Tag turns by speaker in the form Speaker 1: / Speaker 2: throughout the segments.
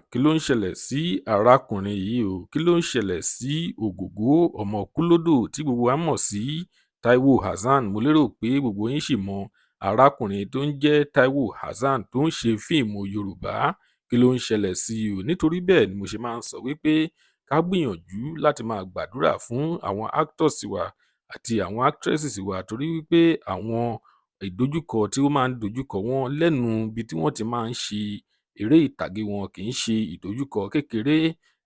Speaker 1: Kí ló ń ṣẹlẹ̀ sí arákùnrin yìí o? Kí ló ń ṣẹlẹ̀ sí Ògògó ọmọ Kúlódò tí gbogbo wa mọ̀ sí Táíwò Hassan? Mo lérò pé gbogbo yín ṣì mọ arákùnrin tó ń jẹ́ Táíwò Hassan tó ń ṣe fíìmù Yorùbá. Kí ló ń ṣẹlẹ̀ sí i o? Nítorí bẹ́ẹ̀ ni mo ṣe máa ń sọ wípé ká gbìyànjú láti máa gbàdúrà fún àwọn actors wa àti àwọn actresses wa torí wípé àwọn ìdojúkọ tí ó máa ń dojúkọ wọn lẹ́nu ibi tí wọ́n ti máa ń ṣe eré ìtàgé wọn kì í ṣe ìdojúkọ kékeré.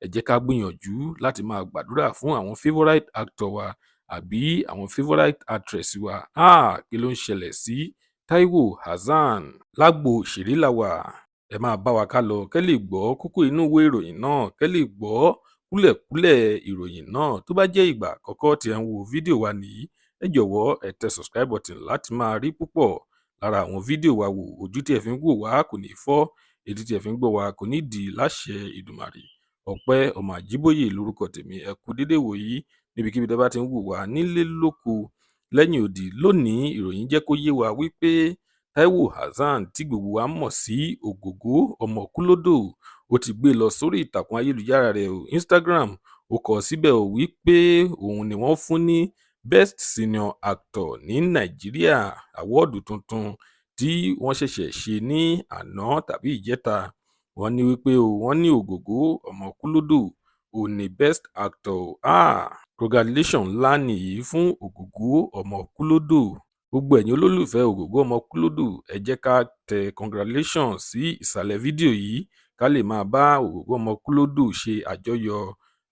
Speaker 1: Ẹ jẹ́ ká gbìyànjú láti máa gbàdúrà fún àwọn favourite actor wa àbí àwọn favourite actress wa. Kí ló ń ṣẹlẹ̀ sí Táíwò Hassan? Lágbo òṣèré la wà. Ẹ máa bá wa ká lọ kẹ́ lè gbọ́ kókó inú ìwé ìròyìn náà, kẹ́ lè gbọ́ kúlẹ̀kúlẹ̀ ìròyìn náà. Tó bá jẹ́ ìgbà àkọ́kọ́ tí ẹ ń wo fídíò wa nìyí, ẹ jọ̀wọ́ ẹ tẹ subscribe button láti máa rí púpọ̀ lára àwọn fídíò wa wò. Ojú tí ẹ fi ń wò wá kò ní fọ́, etí tí ẹ fi ń gbọ́ wa kò ní di láṣẹ Ìdùmarè. Ọpẹ́ ọmọ Àjíbóyè lórúkọ tèmi. Ẹ kú dédé wòyí níbikíbi tẹ́ bá ti ń wò wá nílé lóko lẹ́yìn odi. Lónìí ìròyìn jẹ́ kó yé wa wípé Táíwò Hassan tí gbogbo wa mọ̀ sí Ògògó ọmọ Kúlódò ó ti gbé lọ sórí ìtàkùn ayélujára rẹ̀ Instagram. Ó kọ síbẹ̀ wípé òun ni wọ́n fún ní Best Senior Actor ní Nàìjíríà, àwọ́ọ̀dù tuntun tí wọ́n ṣẹ̀ṣẹ̀ ṣe ní àná tàbí ìjẹta. Wọ́n ní wípé wọ́n ní Ògògó ọmọ Kúlódò ò ní Best Actor. Congratulation ńlá nìyí fún Ògògó ọmọ Kúlódò. Gbogbo ẹ̀yin olólùfẹ́ Ògògó ọmọ Kúlódò, ẹ jẹ́ ká tẹ congratulation sí ìsàlẹ̀ fídíò yìí ká lè máa bá Ògògó ọmọ Kúlódò ṣe àjọyọ̀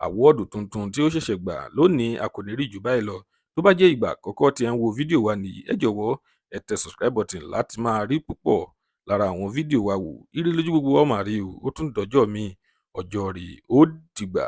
Speaker 1: àwọ́ọ̀dù tuntun tí ó ṣẹ̀ṣẹ̀ gbà. Lónìí a kò ní rí jù báyìí lọ. Tó bá jẹ́ ìgbà àkọ́kọ́ tí ẹ ń wo fídíò wa nìyí, ẹ jọ̀wọ́ ẹ tẹ subscribe button láti máa rí púpọ̀ lára àwọn fídíò wa wò. Ire lójú gbogbo wa máa rí o. Ó tún dọjọ́ mi, ọjọ́ rè ó dìgbà.